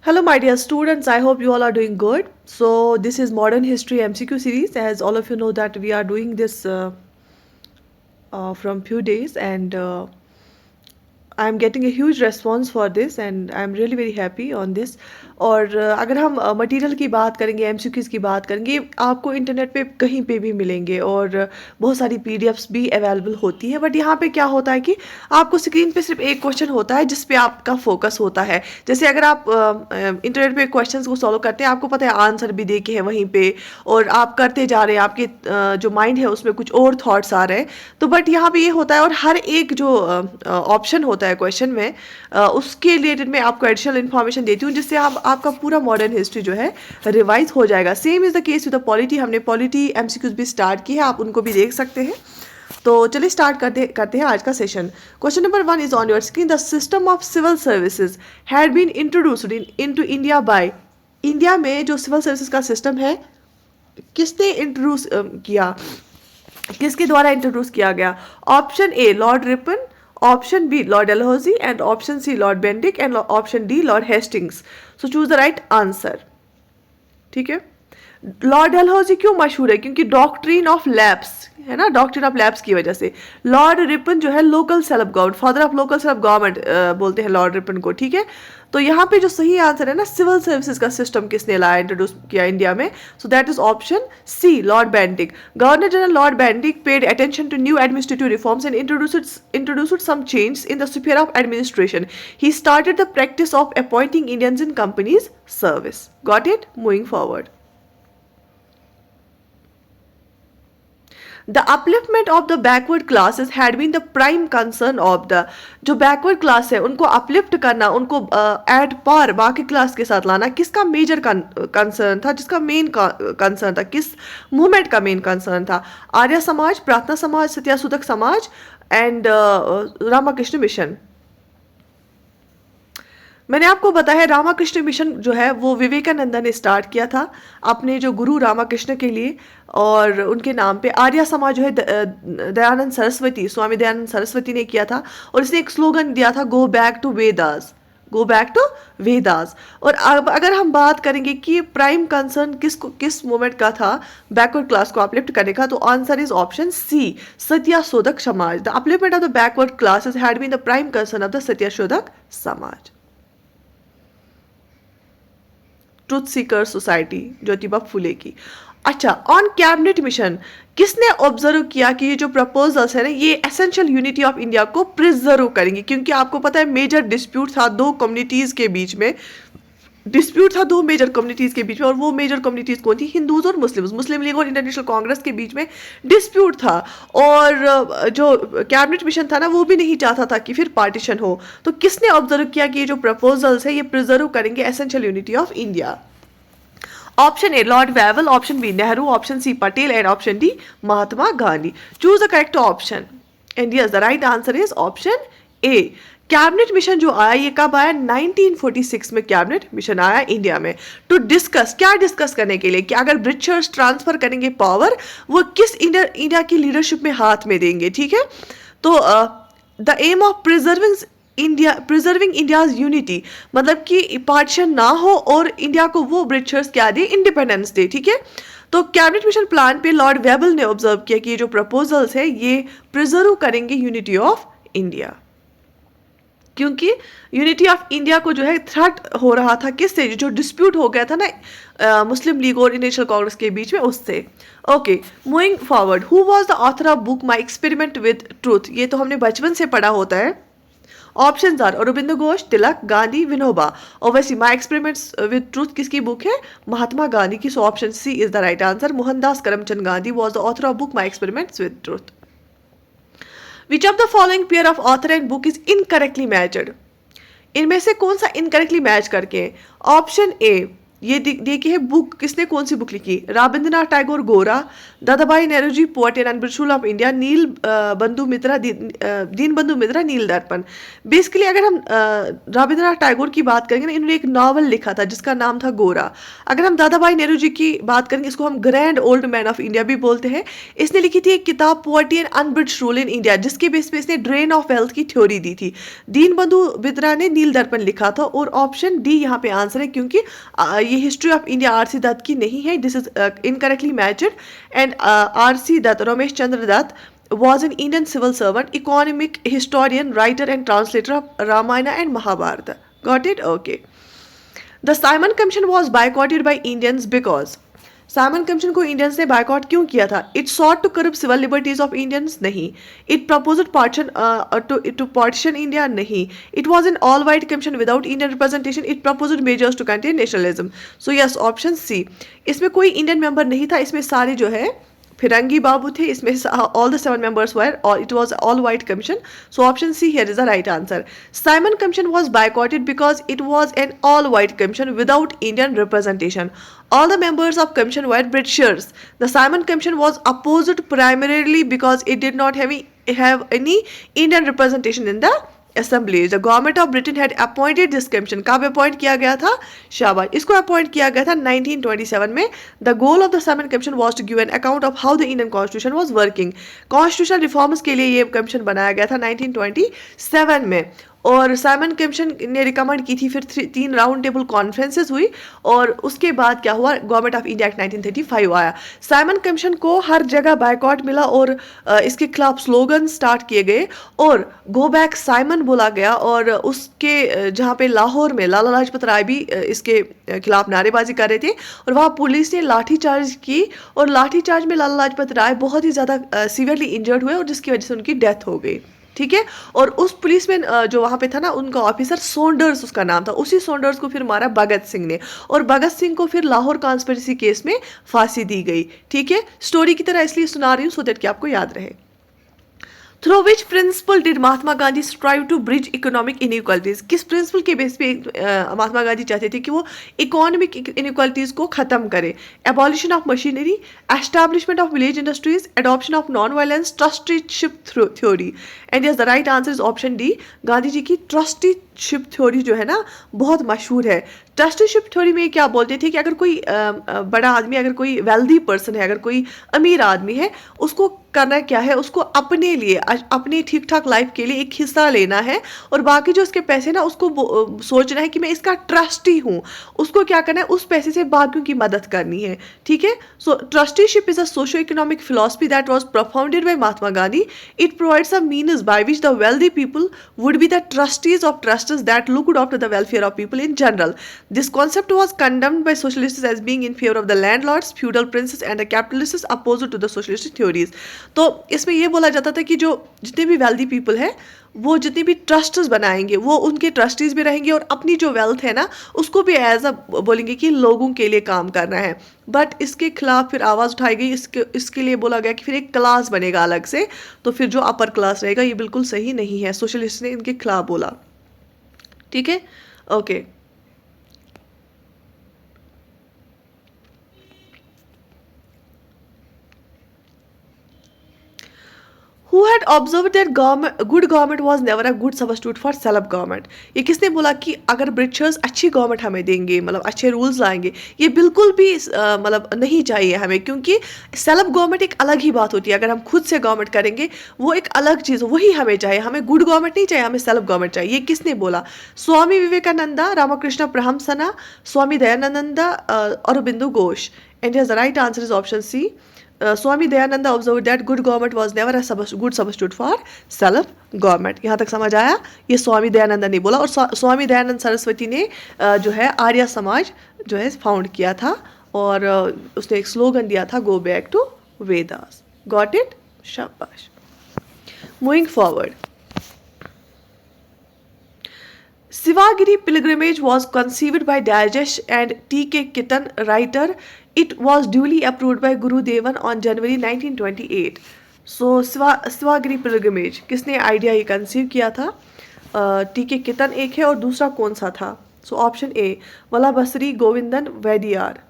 Hello, my dear students. I hope you all are doing good. So, this is Modern History MCQ series. As all of you know, that we are doing this from few days, and I'm getting a huge response for this and I'm really very happy on this. और अगर हम material की बात करेंगे, MCQs की बात करेंगे, आपको इंटरनेट पे कहीं पे भी मिलेंगे और बहुत सारी पीडीएफ्स भी अवेलेबल होती है। बट यहाँ पे क्या होता है कि आपको स्क्रीन पे सिर्फ एक क्वेश्चन होता है जिस पे आपका फोकस होता है। जैसे अगर आप इंटरनेट पे क्वेश्चंस को सॉल्व करते हैं, आपको पता है आंसर भी देखे हैं वहीं पे और आप करते जा रहे हैं, आपके जो माइंड है उसमें कुछ और थॉट्स आ रहे हैं। तो बट यहाँ पे ये होता है और हर एक जो ऑप्शन होता है क्वेश्चन में उसके रिलेटेड मैं आपको एडिशनल इन्फॉर्मेशन देती हूँ जिससे आप आपका पूरा मॉडर्न हिस्ट्री जो है रिवाइज हो जाएगा। Same is the case with the polity. हमने पॉलिटी एमसीक्यूज भी स्टार्ट की है, आप उनको भी देख सकते हैं। तो चलिए स्टार्ट करते हैं आज का session. Question number 1 is on your screen. The system of civil services had been introduced into India by. India में जो सिविल सर्विसेज का सिस्टम है किसने इंट्रोड्यूस किया, किसके द्वारा इंट्रोड्यूस किया गया? Option A Lord Ripon, option B Lord Dalhousie and option C Lord Bentinck and option D Lord Hastings. So choose the right answer. ठीक है, लॉर्ड डलहौजी क्यों मशहूर है? क्योंकि डॉक्ट्रिन ऑफ लैब्स है ना, डॉक्ट्रिन ऑफ लैब्स की वजह से। लॉर्ड रिपन जो है local self government, father of local self government बोलते हैं लॉर्ड रिपन को। ठीक है, तो यहाँ पे जो सही आंसर है ना, सिविल सर्विसेज का सिस्टम किसने लाया, इंट्रोड्यूस किया इंडिया में? So that is option C Lord Bentinck. Governor general Lord Bentinck paid attention to new administrative reforms and introduced some changes in the sphere of administration. He started the practice of appointing Indians in companies service. Got it? Moving forward. The upliftment of the backward classes had been the prime concern of the। जो backward class है उनको uplift करना, उनको at par बाकी class के साथ लाना किसका मेजर कंसर्न था, जिसका मेन कंसर्न था, किस मूवमेंट का मेन कंसर्न था? आर्य समाज, प्रार्थना समाज, सत्याशोधक समाज एंड रामकृष्ण मिशन। मैंने आपको बताया रामकृष्ण मिशन जो है वो विवेकानंद ने स्टार्ट किया था अपने जो गुरु रामकृष्ण के लिए, और उनके नाम पे। आर्य समाज जो है दयानंद सरस्वती, स्वामी दयानंद सरस्वती ने किया था, और इसने एक स्लोगन दिया था, go back to Vedas, go back to Vedas. और अब अगर हम बात करेंगे कि प्राइम कंसर्न किस मूवमेंट का था बैकवर्ड क्लास को अपलिफ्ट करने का, तो answer is option C Satyashodhak Samaj. The upliftment of the backward classes had been the prime concern of the Satyashodhak Samaj. Truth seeker society, Jyotiba Phule की। अच्छा, ऑन कैबिनेट मिशन किसने ऑब्जर्व किया कि ये जो प्रपोजल्स है ना ये एसेंशियल यूनिटी ऑफ इंडिया को प्रिजर्व करेंगे? क्योंकि आपको पता है मेजर डिस्प्यूट था दो कम्युनिटीज के बीच में, डिस्प्यूट था दो मेजर कम्युनिटीज के बीच में, और वो मेजर कम्युनिटीज कौन थी? हिंदूज और मुस्लिम्स। मुस्लिम लीग और इंटरनेशनल कांग्रेस के बीच में डिस्प्यूट था, और जो कैबिनेट मिशन था ना वो भी नहीं चाहता था कि फिर पार्टीशन हो। तो किसने ऑब्जर्व किया कि ये जो प्रपोजल्स है ये प्रिजर्व करेंगे essential unity of India? Option A Lord Wavell, option B Nehru, option C Patel and option D Mahatma Gandhi. Choose the correct option and yes the right answer is option A. Cabinet mission जो आया ये कब आया? 1946 में cabinet mission आया India में। To discuss, क्या discuss करने के लिए कि अगर ब्रिटिशर्स ट्रांसफर करेंगे पावर, वो किस इंडिया की लीडरशिप में हाथ में देंगे। ठीक है, तो the aim of preserving India's unity, मतलब कि पार्टीशन ना हो और इंडिया को वो ब्रिटिशर्स क्या दे, इंडिपेंडेंस दे। ठीक है, तो कैबिनेट मिशन प्लान पे लॉर्ड वेबल ने ऑब्जर्व किया कि ये जो प्रपोजल्स है ये प्रिजर्व करेंगे यूनिटी ऑफ इंडिया, क्योंकि यूनिटी ऑफ इंडिया को जो है थ्रेट हो रहा था किससे? जो डिस्प्यूट हो गया था ना मुस्लिम लीग और नेशनल कांग्रेस के बीच में, उससे। Okay, moving forward. Who was the author of book my experiment with truth? ये तो हमने बचपन से पढ़ा होता है। Options are Arvind Ghosh, Tilak, Gandhi, Vinoba. और वैसे माई एक्सपेरिमेंट्स विद ट्रूथ किसकी बुक है? महात्मा गांधी की। So option C is the right answer. Mohandas Karamchand Gandhi was the author of book my experiments with truth. Which of the following pair of author and book is incorrectly matched? इनमें से कौन सा incorrectly match करके? Option A ये देखिए है book, किसने कौन सी बुक लिखी? Rabindranath Tagore Gora, Dadabhai Nehruji poet and unbritish of India, Bandhu Mitra दीन बंधु मित्रा नील दर्पण। बेसिकली अगर हम रविंद्रनाथ टैगोर की बात करेंगे ना, इन्होंने एक नॉवल लिखा था जिसका नाम था गोरा। अगर हम दादाभाई नेहरू जी की बात करेंगे, इसको हम grand old man of India भी बोलते हैं। इसने लिखी थी एक किताब poverty and unbritish rule in India, जिसके बेस पे इसने ड्रेन ऑफ वेल्थ की थ्योरी दी थी। दीन बंधु मित्रा ने नील दर्पण लिखा था, और ऑप्शन डी यहाँ पे आंसर है, क्योंकि ये history of India R C. Dutt की नहीं है। This is incorrectly matched. And R C. Dutt, Ramesh Chandra Dutt, was an Indian civil servant, economic historian, writer and translator of Ramayana and Mahabharata. Got it? Okay. The Simon Commission was boycotted by Indians because Simon commission को Indians ने boycott क्यों किया था? It sought to curb civil liberties of Indians? नहीं। It proposed partition to partition India? नहीं। It was an all white commission without Indian representation? It proposed measures to contain nationalism? So yes, option C. इसमें कोई Indian member नहीं था, इसमें सारे जो है फिरंगी बाबू थे। इसमें all the 7 members were, or it was all white commission. So option C here is the right answer. Simon Commission was boycotted because it was an all white commission without Indian representation. All the members of commission were Britishers. The Simon Commission was opposed primarily because it did not have any Indian representation in the assembly. The government of Britain had appointed this commission. कब appoint किया गया था? शाबाश, इसको appoint किया गया था 1927 में. The goal of the Simon Commission was to give an account of how the Indian Constitution was working. Constitutional reforms के लिए ये कमीशन बनाया गया था 1927 में. और साइमन कमीशन ने रिकमेंड की थी, फिर 3 राउंड टेबल कॉन्फ्रेंसेस हुई, और उसके बाद क्या हुआ? गवर्नमेंट ऑफ इंडिया एक्ट 1935 आया. साइमन कमीशन को हर जगह बायकॉट मिला, और इसके खिलाफ स्लोगन स्टार्ट किए गए, और गो बैक साइमन बोला गया. और उसके जहाँ पे लाहौर में लाला लाजपत राय भी इसके खिलाफ नारेबाजी कर रहे थे, और वहाँ पुलिस ने लाठीचार्ज की, और लाठीचार्ज में लाला लाजपत राय बहुत ही ज़्यादा सीवियरली इंजर्ड हुए, और जिसकी वजह से उनकी डेथ हो गई. ठीक है. और उस पुलिस में जो वहां पे था ना, उनका ऑफिसर सोंडर्स उसका नाम था. उसी सोंडर्स को फिर मारा भगत सिंह ने, और भगत सिंह को फिर लाहौर कॉन्स्पिरेसी केस में फांसी दी गई. ठीक है. स्टोरी की तरह इसलिए सुना रही हूँ सो दैट कि आपको याद रहे. Through which principle did Mahatma Gandhi strive to bridge economic inequalities? किस प्रिंसिपल के बेस पे महात्मा गांधी चाहते थे कि वो इकोनॉमिक इनइक्वालिटीज को खत्म करे? Abolition of machinery, establishment of village industries, adoption of non violence, trusteeship theory. And yes, the right answer is option D. Gandhi ji की ट्रस्टीशिप थ्योरी जो है ना, बहुत मशहूर है. ट्रस्टीशिप थ्योरी में क्या बोलते थे कि अगर कोई बड़ा आदमी, अगर कोई वेल्दी पर्सन है, अगर कोई अमीर आदमी है, उसको करना क्या है? उसको अपने लिए, अपनी ठीक ठाक लाइफ के लिए एक हिस्सा लेना है, और बाकी जो उसके पैसे ना, उसको सोचना है कि मैं इसका ट्रस्टी हूँ. उसको क्या करना है? उस पैसे से बाकियों की मदद करनी है. ठीक है. So trusteeship is a socio economic philosophy that was propounded by Mahatma Gandhi. It provides a means by which the wealthy people would be the trustees of trusters that looked after the welfare of people in general. This concept was condemned by socialists as being in favor of the landlords, feudal princes and the capitalists opposed to the socialist theories. तो इसमें ये बोला जाता था कि जो जितने भी वेल्दी पीपल है, वो जितने भी ट्रस्टर्स बनाएंगे, वो उनके ट्रस्टीज भी रहेंगे, और अपनी जो वेल्थ है ना, उसको भी एज अ बोलेंगे कि लोगों के लिए काम करना है. बट इसके खिलाफ फिर आवाज़ उठाई गई. इसके लिए बोला गया कि फिर एक क्लास बनेगा अलग से, तो फिर जो अपर क्लास रहेगा, ये बिल्कुल सही नहीं है. सोशलिस्ट ने इनके खिलाफ बोला. ठीक है. Okay. Who had observed that good government was never a good substitute for self government? ये किसने बोला कि अगर ब्रिटिशर्स अच्छी गवर्नमेंट हमें देंगे, मतलब अच्छे रूल्स लाएंगे, ये बिल्कुल भी मतलब नहीं चाहिए हमें, क्योंकि सेल्फ गवर्नमेंट एक अलग ही बात होती है. अगर हम खुद से गवर्नमेंट करेंगे, वो एक अलग चीज़, वही हमें चाहिए. हमें गुड गवर्नमेंट नहीं चाहिए, हमें सेल्फ गवर्नमेंट चाहिए. ये किसने बोला? Swami Vivekananda, Ramakrishna Paramhansa, Swami Dayanand, Aurobindo Ghosh. And the right answer is option C. Swami Dayananda observed that good government was never a good substitute for self government. यहाँ तक समझ आया? ये स्वामी दयानंद ने बोला. और स्वामी दयानंद सरस्वती ने जो है आर्य समाज जो है फाउंड किया था, और उसने एक स्लोगन दिया था, go back to Vedas. Got it? शाबाश. Moving forward. Sivagiri pilgrimage was conceived by Dajesh and T.K. Kitan, writer. It was duly approved by Guru Devan on January 1928. So Sivagiri pilgrimage किसने idea ये conceive किया था? TK. कितन एक है, और दूसरा कौन सा था? So option A Vallabhasseri Govindan Vaidyar.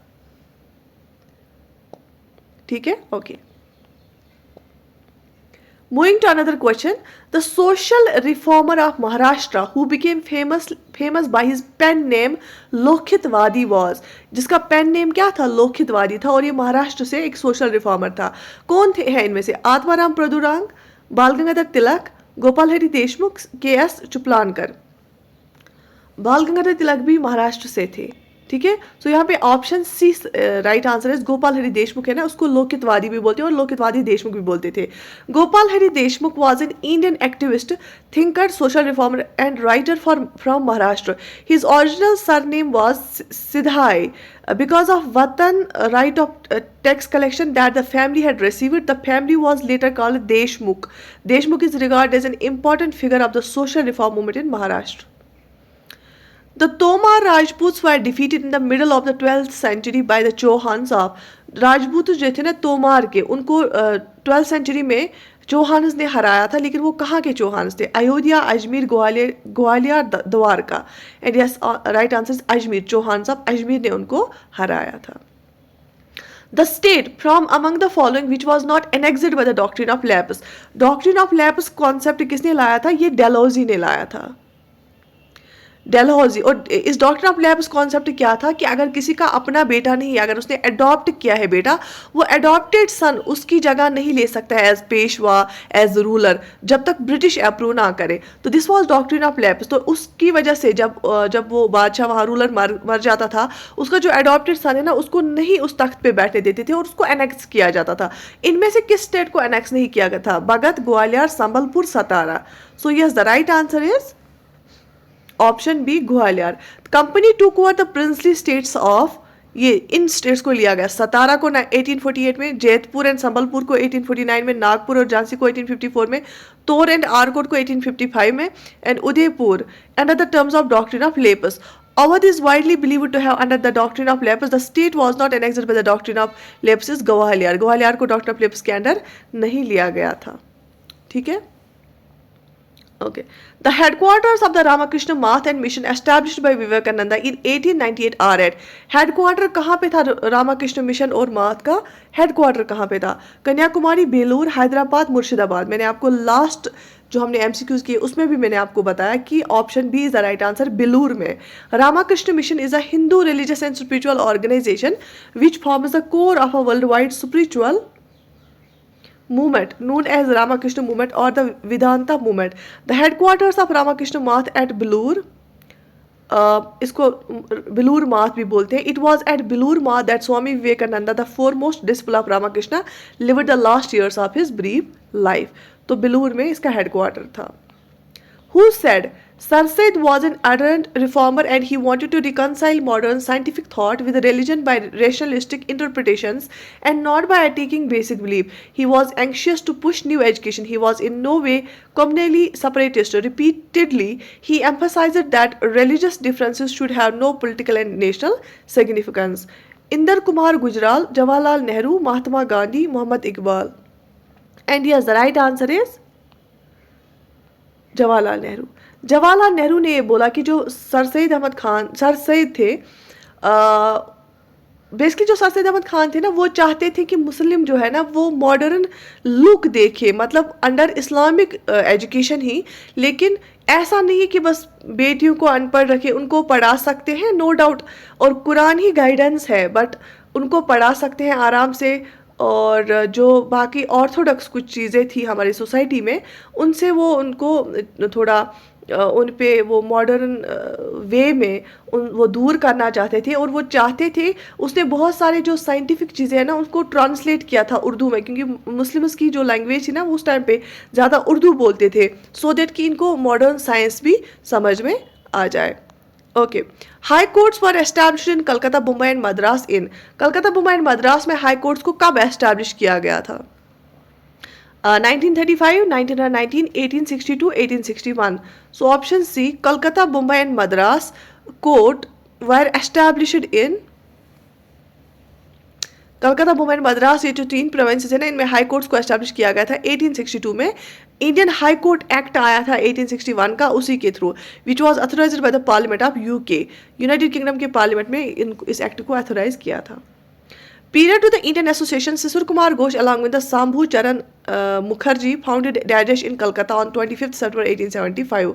ठीक है, okay. Moving to another question, the social reformer of Maharashtra who became famous by his pen name लोखितवादी was, जिसका पेन नेम क्या था? लोखितवादी था, और ये महाराष्ट्र से एक सोशल रिफॉर्मर था। कौन थे हैं इनमें से? आत्माराम प्रदुरांग, बाल गंगाधर तिलक, गोपाल हरि देशमुख, के.एस. चुपलानकर। बाल गंगाधर तिलक भी महाराष्ट्र से थे। ठीक है, सो यहाँ पे ऑप्शन सी राइट आंसर है। गोपाल हरि देशमुख है ना, उसको लोकितवादी भी बोलते हैं और लोकितवादी देशमुख भी बोलते थे। Gopal Hari Deshmukh was an Indian activist, thinker, social reformer and writer from Maharashtra. His original surname was Sidhaye because of Vatan right of tax collection that the family had received. The family was later called Deshmukh. Deshmukh is regarded as an important figure of the social reform movement in Maharashtra. The Tomar Rajputs were defeated in the middle of the 12th century by the Chauhans of Rajput जो थे ना तोमार के, उनको 12th century में चौहान्स ने हराया था। लेकिन वो कहाँ के चौहान्स थे? Ayodhya, Ajmer, Gwalior, Dwarka. And yes, right answer is Ajmer. Chauhans of Ajmer ने उनको हराया था। The state from among the following which was not annexed by the doctrine of lapse. Doctrine of lapse concept किसने लाया था? ये डेलहौजी ने लाया था। डेलहौजी। और इस डॉक्टर ऑफ लैब्स कॉन्सेप्ट क्या था कि अगर किसी का अपना बेटा नहीं है, अगर उसने अडॉप्ट किया है बेटा, वो अडॉप्टेड सन उसकी जगह नहीं ले सकता है एज पेशवा, एज रूलर, जब तक ब्रिटिश अप्रूव ना करे। तो this was doctrine of labs. तो उसकी वजह से जब वो बादशाह वहाँ रूलर मर जाता था, उसका जो अडॉप्टेड सन है ना, उसको नहीं उस तख्त पे बैठने देते थे और उसको एनेक्स किया जाता था। इनमें से किस स्टेट को एनेक्स नहीं किया गया था? Bhagat, Gwalior, Sambalpur, Satara. So yes, the right answer is option B, Gwalior. Company took over the princely states of, ये इन स्टेट्स को लिया गया। सतारा को 1848 में, जैतपुर एंड संबलपुर को 1849 में, नागपुर और झांसी को 1854 में, तोर एंड आरकोट को 1855 में, and Udaipur under the terms of doctrine of Lepus. Awadh is widely believed to have under the doctrine of Lepus. The state was not annexed by the doctrine of Lepus is Gwalior. Gwalior को doctor of Lepus के under नहीं लिया गया था। ठीक है, okay. The headquarters of the Ramakrishna Math and Mission established by Vivekananda in 1898 are at. Headquarter कहाँ पे था रामाकृष्ण मिशन और माथ का? हेडक्वार्टर कहाँ पे था? कन्याकुमारी, बेलूर, हैदराबाद, मुर्शिदाबाद। मैंने आपको लास्ट जो हमने एमसीक्यूज किए उसमें भी मैंने आपको बताया कि option B is the right answer, Belur में। Ramakrishna mission is a Hindu religious and spiritual organisation which forms the core of a world wide spiritual movement known as Ramakrishna movement or the Vedanta movement. The headquarters of Ramakrishna Math at Belur, इसको बिलूर माथ भी बोलते हैं। It was at Belur Math that Swami Vivekananda, the foremost disciple of Ramakrishna, lived the last years of his brief life. तो बिलूर में इसका headquarter था। Who said Sir Said was an ardent reformer and he wanted to reconcile modern scientific thought with religion by rationalistic interpretations and not by attacking basic belief. He was anxious to push new education. He was in no way communally separatist. Repeatedly, he emphasized that religious differences should have no political and national significance. Inder Kumar Gujral, Jawaharlal Nehru, Mahatma Gandhi, Muhammad Iqbal. And yes, the right answer is Jawaharlal Nehru. Jawaharlal Nehru ने ये बोला कि जो sir Syed थे, basically जो sir Syed Ahmad Khan थे ना, वो चाहते थे कि मुस्लिम जो है ना वो मॉडर्न लुक देखे, मतलब अंडर इस्लामिक एजुकेशन ही। लेकिन ऐसा नहीं है कि बस बेटियों को अनपढ़ रखे, उनको पढ़ा सकते हैं नो डाउट, और कुरान ही गाइडेंस है, बट उनको पढ़ा सकते हैं आराम से। और जो बाकी ऑर्थोडॉक्स कुछ चीज़ें थी हमारी सोसाइटी में, उनसे वो उनको थोड़ा उन पे वो मॉडर्न वे में वो दूर करना चाहते थे। और वो चाहते थे, उसने बहुत सारे जो साइंटिफिक चीज़ें हैं ना उसको ट्रांसलेट किया था उर्दू में, क्योंकि मुस्लिम्स की जो लैंग्वेज थी ना उस टाइम पे ज़्यादा उर्दू बोलते थे, सो दैट कि इनको मॉडर्न साइंस भी समझ में आ जाए। Okay, high courts were establish in Calcutta, Mumbai and Madras in. Calcutta, Mumbai and Madras में हाई कोर्ट्स को कब एस्टैब्लिश किया गया था? 1935, 1919, 1862, 1861. So option C, Kolkata, Mumbai and Madras court were established in Calcutta, Mumbai and Madras, ये जो 3 प्रोविंसेस है ना, इनमें हाई कोर्ट्स को एस्टैब्लिश किया गया था 1862 में। इंडियन हाई कोर्ट एक्ट आया था 1861 का, उसी के through, which was authorised by the parliament of UK. United kingdom के पार्लियामेंट में इस एक्ट को अथोराइज किया था। Period to the Indian Association, Sisir Kumar Ghosh along with the Sambhu Charan Mukherjee founded Rajesh in Calcutta on 25th September 1875.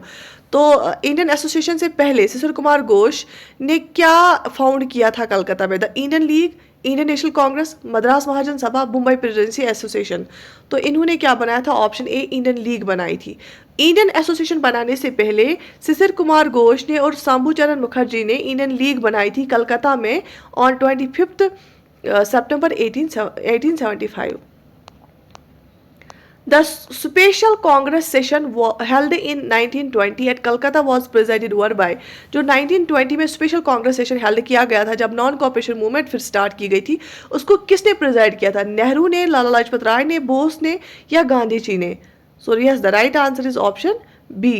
तो Indian association से पहले सिसर कुमार घोष ने क्या फाउंड किया था कलकत्ता में? The Indian league, Indian national congress, Madras Mahajan Sabha, Mumbai presidency association. तो इन्होंने क्या बनाया था? ऑप्शन ए, इंडियन लीग बनाई थी। इंडियन एसोसिएशन बनाने से पहले सिसर कुमार घोष ने और शंभू चरण मुखर्जी ने इंडियन लीग बनाई थी कलकत्ता में on 25th September 1875. The special Congress session held in 1920 at Calcutta was presided over by, जो 1920 में स्पेशल कांग्रेस सेशन हेल्ड किया गया था जब नॉन कॉपरेशन मूवमेंट फिर स्टार्ट की गई थी, उसको किसने प्रिजाइड किया था? नेहरू ने, लाला लाजपत राय ने, बोस ने या गांधी जी ने? सो yes, the right answer is option B.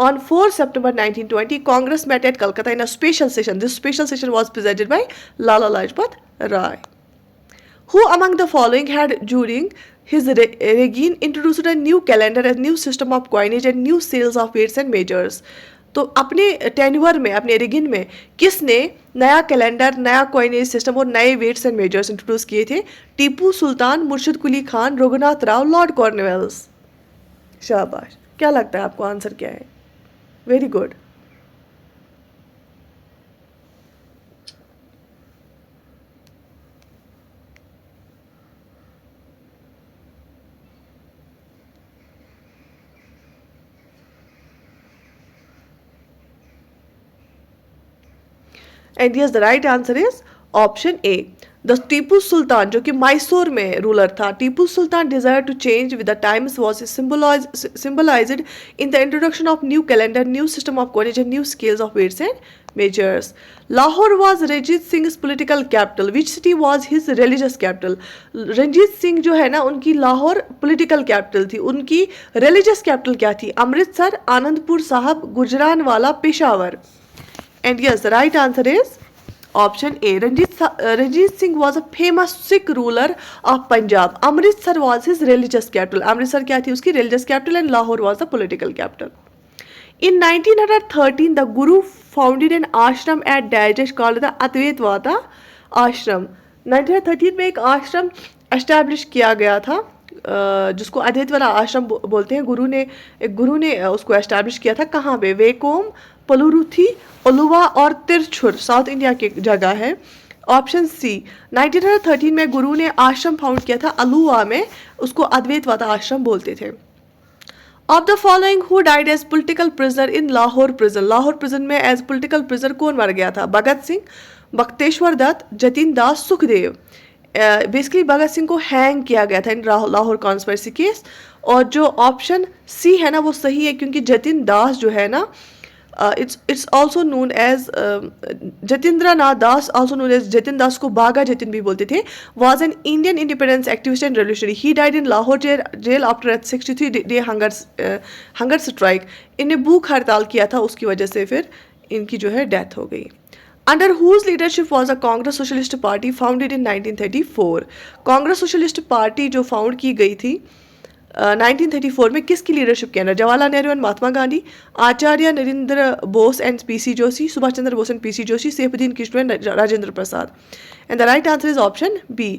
On 4 September 1920, Congress met at Calcutta in a special session. This special session was presided by Lala Lajpat Rai. Who among the following had during his reign introduced a new calendar, a new system of coinage and new sales of weights and measures? तो अपने tenure में, अपने रेगिन में किसने नया calendar, नया coinage system और नए वेट्स एंड मेजर्स इंट्रोड्यूस किए थे? Tipu Sultan, Murshid Quli Khan, Raghunath Rao, lord Cornwallis. शाबाश, क्या लगता है आपको आंसर क्या है? Very good. And yes, the right answer is option A. The Tipu Sultan, जो कि मैसूर में रूलर था, Tipu Sultan desire to change with the times was symbolized in the introduction of new calendar, new system of coinage and new scales of weights and measures. Lahore was Ranjit Singh's political capital. Which city was his religious capital? Ranjit Singh जो है ना, उनकी Lahore political capital थी, उनकी religious capital क्या थी? अमृतसर, आनंदपुर साहब, Gujranwala, Peshawar. And yes, the right answer is option A. Ranjit Singh was a famous Sikh ruler of Punjab. Amritsar was his religious capital. Amritsar क्या थी उसकी religious capital, and Lahore was the political capital. In 1913, the Guru founded an ashram at Rajesh called the Advaitwada Ashram. 1913 में एक आश्रम establish किया गया था जिसको अद्वैतवाला आश्रम बोलते हैं। गुरु ने उसको एस्टैब्लिश किया था कहाँ पे? वेकोम, पलुरुथी, ओलुवा और तिरछुर, साउथ इंडिया की जगह है। ऑप्शन सी, 1913 में गुरु ने आश्रम फाउंड किया था अलुवा में, उसको अद्वैतवादा आश्रम बोलते थे। Of the following who died as political prisoner in Lahore prison? Lahore prison में एज पोलिटिकल प्रिजनर कौन मर गया था? भगत सिंह, बख्तेश्वर दत्त, जतिन दास, सुखदेव। बेसिकली भगत सिंह को हैंग किया गया था इन लाहौर कॉन्स्पिरेसी केस। और जो ऑप्शन सी है ना वो सही है, क्योंकि जतिन दास जो है ना, it's also known as Jatinder Nath Das, also known as Jatin दास को बागा जतिन भी बोलते थे, was an Indian independence activist and revolutionary. He died in Lahore jail after a 63-day hunger strike. इन्हें भूख हड़ताल किया था, उसकी वजह से फिर इनकी जो है डेथ हो गई। Under whose leadership was the Congress Socialist Party founded in 1934? Congress Socialist Party जो फाउंड की गई थी 1934 में किसकी लीडरशिप के अंदर? Jawaharlal Nehru and Mahatma Gandhi, Acharya Narendra Bose and P C Joshi, Subhash Chandra Bose and P C Joshi, Saifuddin Kishore and Rajendra Prasad. And the right answer is option B.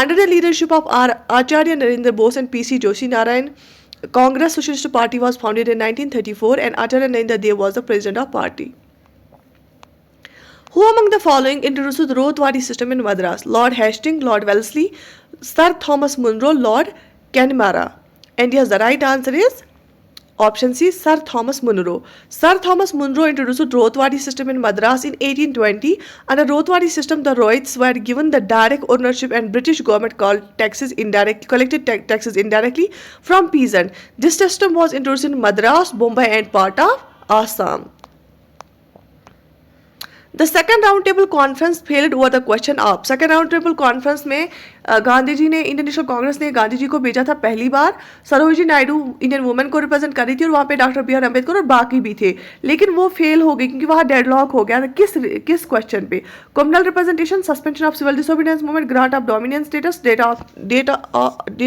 Under the leadership of Acharya Narendra Bose and P C Joshi Narayan, Congress Socialist Party was founded in 1934 and Acharya Narendra Dev was the president of party. Who among the following introduced the Rothwari system in Madras? Lord Hastings, Lord Wellesley, Sir Thomas Munro, Lord Connemara. And yes, the right answer is option C, Sir Thomas Munro. Sir Thomas Munro introduced the Rothwari system in Madras in 1820. Under Rothwari system, the Rohits were given the direct ownership and British government collected taxes indirectly from peasant. This system was introduced in Madras, Bombay and part of Assam. The second round table conference failed over the question of. Second round table conference में गांधी जी ने, Indian national Congress ने गांधी जी को भेजा था पहली बार। Sarojini Naidu Indian women को represent कर रही थी और वहाँ पे डॉक्टर बी आर अम्बेडकर और बाकी भी थे, लेकिन वो फेल हो गई क्योंकि वहाँ डेडलॉक हो गया था। किस क्वेश्चन पे? Communal representation, suspension of civil disobedience movement, grant of dominion status, date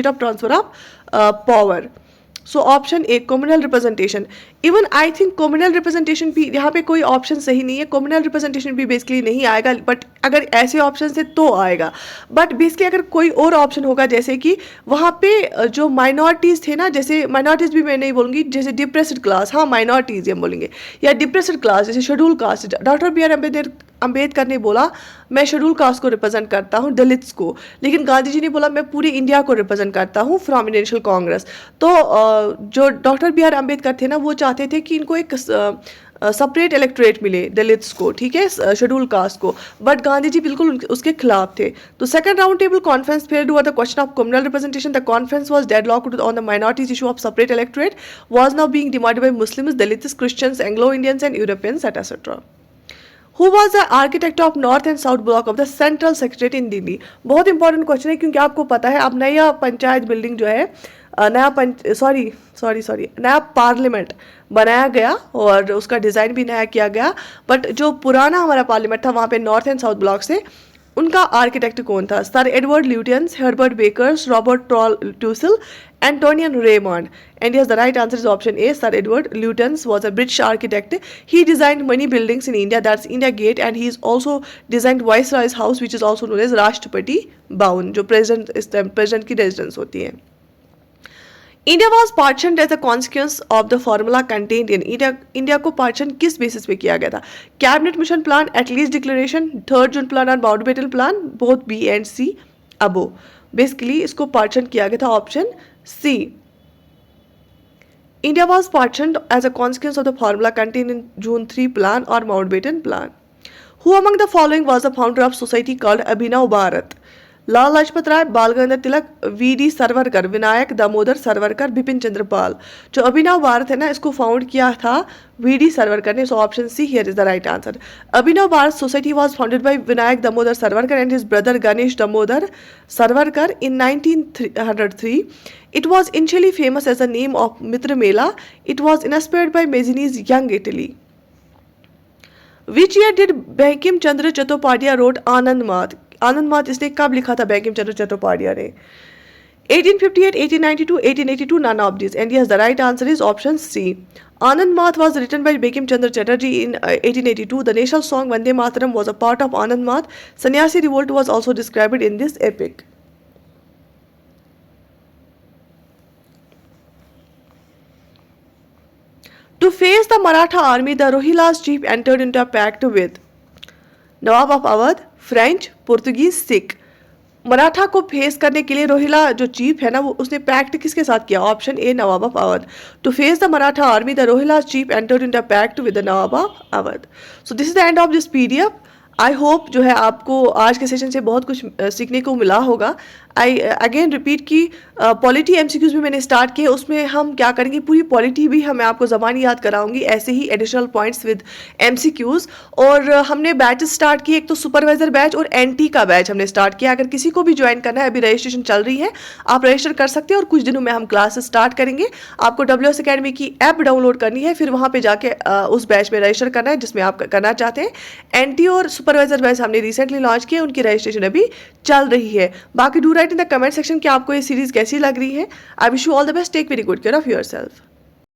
of transfer of power. So option A communal representation. Even I think communal representation भी यहाँ पे कोई ऑप्शन सही नहीं है, कम्युनल रिप्रेजेंटेशन भी बेसिकली नहीं आएगा, बट अगर ऐसे ऑप्शन से तो आएगा। बट बेसिकली अगर कोई और ऑप्शन होगा, जैसे कि वहाँ पे जो माइनॉरिटीज़ थे ना, जैसे माइनॉरिटीज़ भी मैं नहीं बोलूँगी, जैसे डिप्रेस्ड क्लास, हाँ माइनॉरिटीज़ हम बोलेंगे, या डिप्रेस्ड क्लास जैसे schedule caste. Doctor B R Ambedkar ने बोला मैं शेड्यूल कास्ट को रिप्रेजेंट करता हूँ, दलित्स को, लेकिन गांधी जी ने बोला मैं पूरी इंडिया को रिप्रेजेंट करता हूँ फ्रॉम इंडियन नेशनल कांग्रेस। तो जो डॉक्टर बी आर अम्बेडकर थे ना, वो चाहते थे कि इनको एक सेपरेट इलेक्टोरेट मिले दलित्स को, ठीक है, शेड्यूल कास्ट को, बट गांधी जी बिल्कुल उसके खिलाफ थे। तो second round table conference failed over the question of communal representation. The conference was deadlocked on the minorities issue of separate electorate was now being demanded by Muslims, Dalits, Christians, Anglo Indians and Europeans etcetera. Who was the architect of North and South block of the Central Secretariat in Delhi? बहुत important question है क्योंकि आपको पता है अब नया panchayat building जो है, नया पार्लियामेंट बनाया गया और उसका डिज़ाइन भी नया किया गया, बट जो पुराना हमारा पार्लियामेंट था वहाँ पे नॉर्थ एंड साउथ ब्लॉक से, उनका आर्किटेक्ट कौन था? Sir Edward Lutyens, Herbert Bakers, Robert Tor Russell, Antonian Raymond. And yes, the right answer is option A. Sir Edward Lutyens was a British architect. He designed many buildings in India. That's India Gate, and he's also designed Viceroy's House, which is also known as Rashtrapati Bhawan, जो president की residence होती है. India was partitioned as a consequence of the formula contained in India को partition किस basis पे किया गया था? Cabinet Mission Plan, At Least Declaration, Third June Plan और Mountbatten Plan, both B and C above. Basically इसको partition किया गया था, option C. India was partitioned as a consequence of the formula contained in June 3 Plan or Mountbatten Plan. Who among the following was the founder of society called Abhinav Bharat? लाल लाजपत राय, बाल Gangadhar Tilak, VD. Savarkar, Vinayak Damodar Savarkar, Bipin Chandra Pal. जो अभिनव भारत है ना, इसको found किया था VD. Savarkar ने। सो option see here is the right answer. Abhinav Bharat society was founded by Vinayak Damodar Savarkar and his brother Ganesh Damodar Savarkar in 1903. It was initially famous as the name of Mitra Mela. It was inspired by Mazzini's Young Italy. Which year did Bankim Chandra Chattopadhyay wrote Anand Math? आनंद माथ इसने कब लिखा था बंकिम चंद्र चट्टोपाध्याय ने? 1858, 1892, 1882, none of these. And yes, the right answer is option C. Anand Math was written by Bankim Chandra Chatterjee in 1882. The national song Vande Mataram was a part of Anand Math. Sannyasi revolt was also described in this epic. To face the Maratha army, the Rohilla's chief entered into a pact with Nawab of Awadh, French, Portuguese, Sikh. Maratha को face करने के लिए रोहिला जो chief है ना, वो उसने pact किसके साथ किया? Option A Nawab of Awadh. To face the Maratha army the Rohilla chief entered into a pact with the Nawab of Awadh. So this is the end of this PDF. I hope जो है आपको आज के सेशन से बहुत कुछ सीखने को मिला होगा। आई अगेन रिपीट की पॉलिटी एमसीक्यूज भी मैंने स्टार्ट किए, उसमें हम क्या करेंगे, पूरी पॉलिटी भी मैं आपको ज़बानी याद कराऊंगी, ऐसे ही एडिशनल पॉइंट्स विद एमसीक्यूज। और हमने बैच स्टार्ट किए, एक तो सुपरवाइजर बैच और एनटी का बैच हमने स्टार्ट किया। अगर किसी को भी ज्वाइन करना है, अभी रजिस्ट्रेशन चल रही है, आप रजिस्टर कर सकते हैं और कुछ दिनों में हम क्लासेस स्टार्ट करेंगे। आपको WS Academy की ऐप डाउनलोड करनी है, फिर वहाँ पर जाके उस बैच में रजिस्टर करना है जिसमें आप करना चाहते हैं। एनटी और सुपरवाइजर बैच हमने रिसेंटली लॉन्च किया, उनकी रजिस्ट्रेशन अभी चल रही है। बाकी do write in the comment section कि आपको ये सीरीज कैसी लग रही है। I wish you all the best, take very good care of yourself.